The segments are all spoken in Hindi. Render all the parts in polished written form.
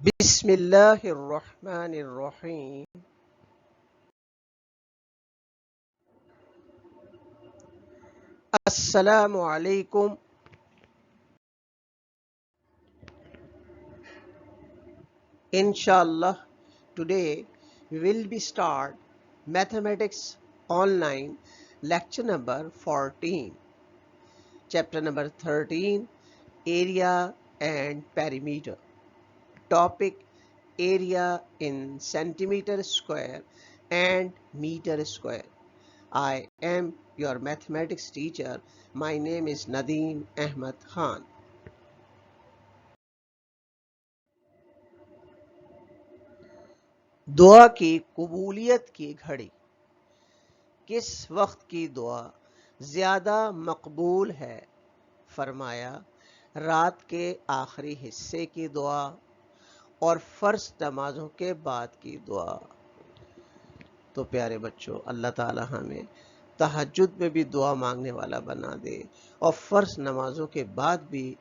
बिस्मिल्लाहिर्रहमानिर्रहीम। अस्सलामु अलैकुम। Inshallah, today we will be start mathematics online lecture number 14, chapter number 13, area and perimeter. Topic: area in centimeter square and meter square. I am your mathematics teacher. My name is Nadeem Ahmad Khan. दुआ की कबूलियत की घड़ी। किस वक्त की दुआ ज़्यादा मकबूल है? फरमाया, रात के आखिरी हिस्से की दुआ और फ़र्ज नमाजों के बाद की दुआ। तो प्यारे बच्चों, अल्लाह ताला हमें तहज्जुद में भी दुआ मांगने वाला बना दे और फ़र्ज नमाजों के बाद भी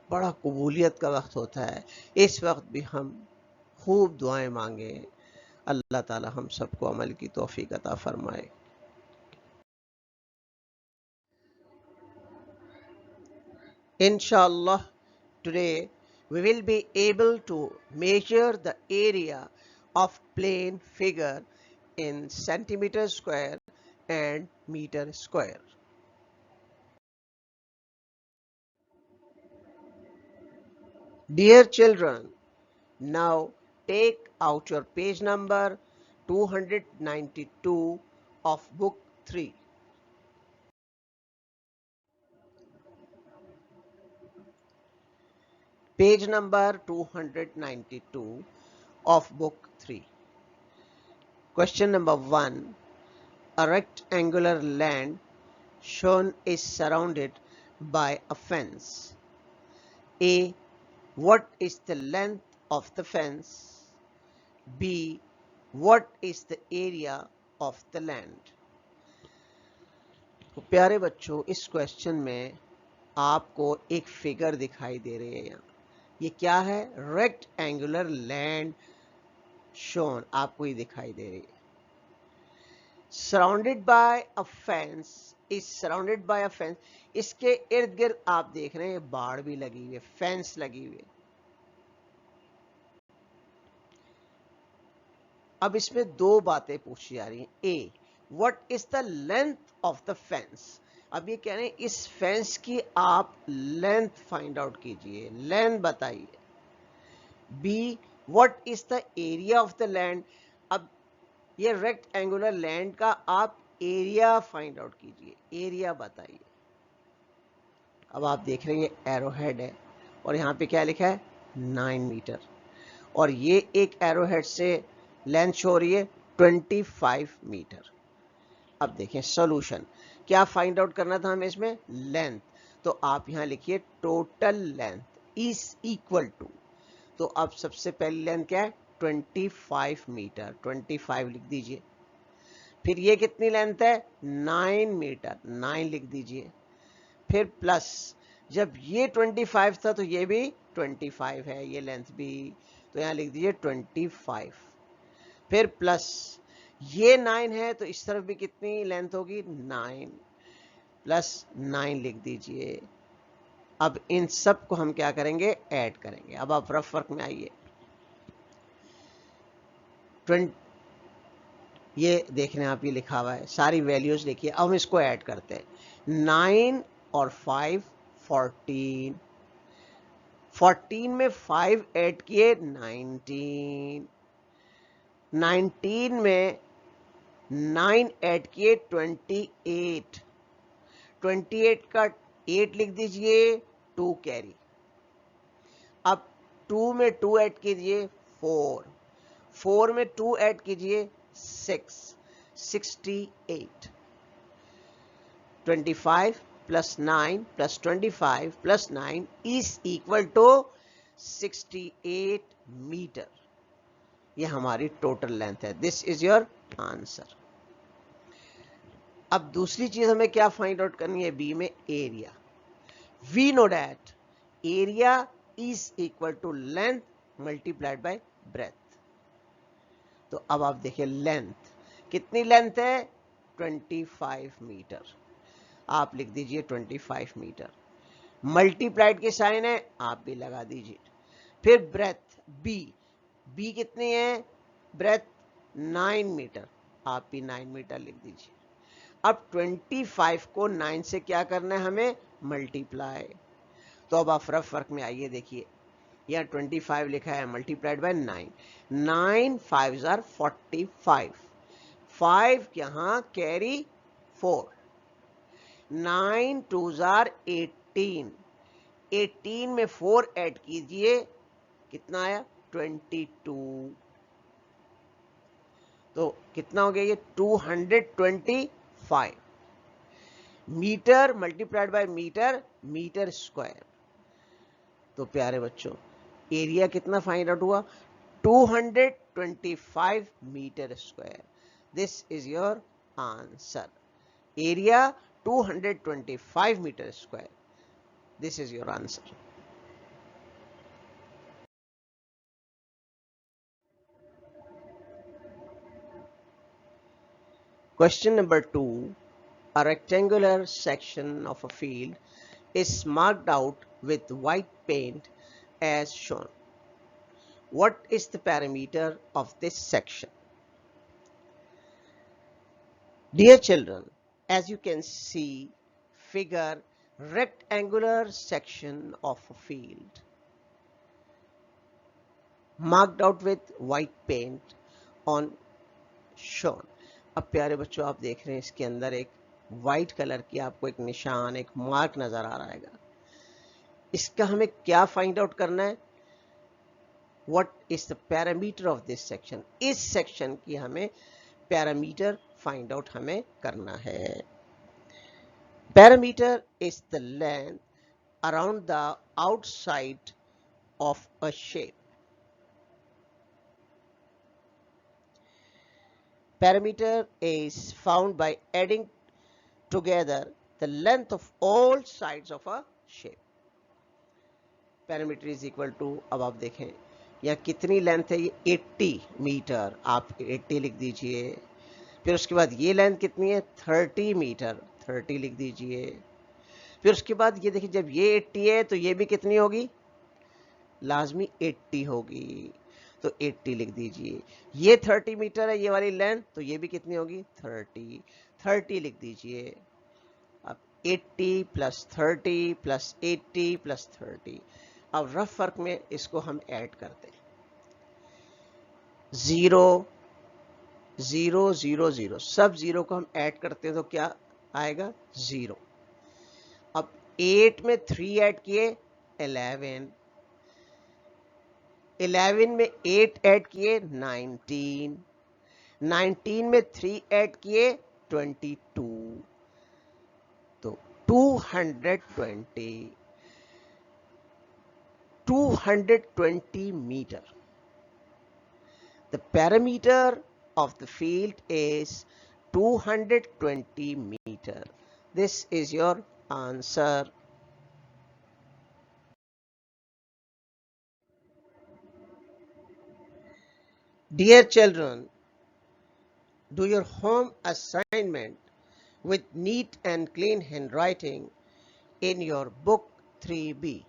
बड़ा कबूलियत का वक्त होता है, इस वक्त भी हम खूब दुआएं मांगे। अल्लाह ताला हम सबको अमल की तौफीक अता फरमाए। Inshallah, today we will be able to measure the area of plane figure in centimeter square and meter square. Dear children, now take out your page number 292 of book 3. Page number 292 of book 3. Question number 1. A rectangular land shown is surrounded by a fence. A. What is the length of the fence? B. What is the area of the land? तो प्यारे बच्चों, इस क्वेश्चन में आपको एक फिगर दिखाई दे रही है। यहाँ ये क्या है? रेक्टेंगुलर लैंड शोन आपको ये दिखाई दे रही है। Surrounded by a fence, is surrounded by a fence. इसके इर्द गिर्द आप देख रहे हैं बाड़ भी लगी हुई है, फेंस लगी हुई है। अब इसमें दो बातें पूछी जा रही हैं। A, what is the length of the fence? अब ये कह रहे हैं इस फेंस की आप लेंथ फाइंड आउट कीजिए, लेंथ बताइए। B, what is the area of the land? अब ये रेक्टेंगुलर लैंड का आप एरिया फाइंड आउट कीजिए, एरिया बताइए। अब आप देख रहे हैं ये एरो हेड है और यहाँ पे क्या लिखा है? 9 मीटर। और ये एक एरो हेड से लेंथ शो हो रही है 25 मीटर। अब देखें सॉल्यूशन, क्या फाइंड आउट करना था हमें इसमें? लेंथ। तो आप यहाँ लिखिए total length is equal to, तो अब सबसे पहली लेंथ क्या है? 25 मीटर, 25 लिख दीजिए। फिर ये कितनी लेंथ है? 9 मीटर, 9 लिख दीजिए। फिर प्लस, जब ये 25 था तो ये भी 25 है, ये लेंथ भी, तो यहाँ लिख दीजिए 25। फिर प्लस ये 9 है तो इस तरफ भी कितनी लेंथ होगी? 9 प्लस 9 लिख दीजिए। अब इन सब को हम क्या करेंगे? ऐड करेंगे। अब आप रफ वर्क में आइए। ये देख रहे हैं आप, ये लिखा हुआ है, सारी वैल्यूज लिखिए। अब हम इसको ऐड करते हैं। 9 और 5 14, 14 में 5 ऐड किए 19, 19 में 9 ऐड किए 28, 28 का 8 लिख दीजिए, 2 कैरी। अब 2 में 2 ऐड कीजिए 4, 4 में 2 ऐड कीजिए 6, 68। 25 plus 9 plus 25 plus 9 is equal to 68 metre. ये हमारी टोटल लेंथ है। This is your answer. अब दूसरी चीज हमें क्या फाइंड आउट करनी है? बी में area. We know that area is equal to length multiplied by breadth. तो अब आप देखिए लेंथ, कितनी लेंथ है? 25 मीटर। आप लिख दीजिए 25 मीटर। मल्टीप्लाइड की साइन है, आप भी लगा दीजिए। फिर ब्रेथ बी, बी कितनी है? ब्रेथ 9 मीटर, आप भी 9 मीटर लिख दीजिए। अब 25 को 9 से क्या करना है हमें? मल्टीप्लाई। तो अब आप रफ वर्क में आइए, देखिए यहाँ 25 लिखा है मल्टीप्लाइड बाय 9, 9 5 आर 45, 5 यहाँ कैरी 4, 9 2 आर 18, 18 में 4 ऐड कीजिए, कितना आया? 22। तो कितना हो गया ये? 225। Metre multiplied by metre, metre square. तो प्यारे बच्चों, एरिया कितना फाइंड आउट हुआ? 225 metre square. This is your answer. Area 225 metre square. This is your answer. Question number 2. A rectangular section of a field is marked out with white paint as shown. What is the perimeter of this section? Dear children, as you can see, figure rectangular section of a field marked out with white paint on shown. अब प्यारे बच्चों, आप देख रहे हैं इसके अंदर एक व्हाइट कलर की आपको एक निशान, एक मार्क नजर आ रहा है। इसका हमें क्या फाइंड आउट करना है? What is the parameter of this section? इस सेक्शन की हमें पैरामीटर फाइंड आउट हमें करना है। Parameter is the length around the outside of a shape. Perimeter is found by adding together the length of all sides of a shape. Perimeter is equal to, अब आप देखें यहाँ कितनी लेंथ है? ये 80 मीटर, आप 80 लिख दीजिए। फिर उसके बाद ये लेंथ कितनी है? 30 मीटर, 30 लिख दीजिए। फिर उसके बाद ये देखिए, जब ये 80 है तो ये भी कितनी होगी? लाजमी 80 होगी, तो 80 लिख दीजिए। ये 30 मीटर है ये वाली लेंथ, तो ये भी कितनी होगी? 30, 30 लिख दीजिए। अब 80 प्लस 30 प्लस 80 प्लस 30। अब रफ वर्क में इसको हम ऐड करते हैं। 0 0 0 0, सब जीरो को हम ऐड करते हैं तो क्या आएगा? 0। अब 8 में 3 ऐड किए 11, 11 में 8 ऐड किए 19, 19 में 3 ऐड किए 22, तो 220 metre. The perimeter of the field is 220 meter. This is your answer. Dear children, do your home assignment with neat and clean handwriting in your book 3B.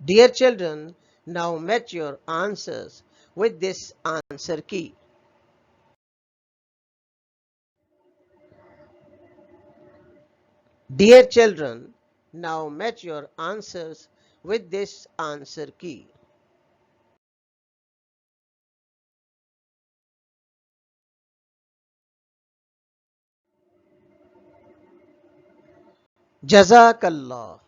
Dear children, now match your answers with this answer key. Dear children, now match your answers with this answer key. Jazakallah.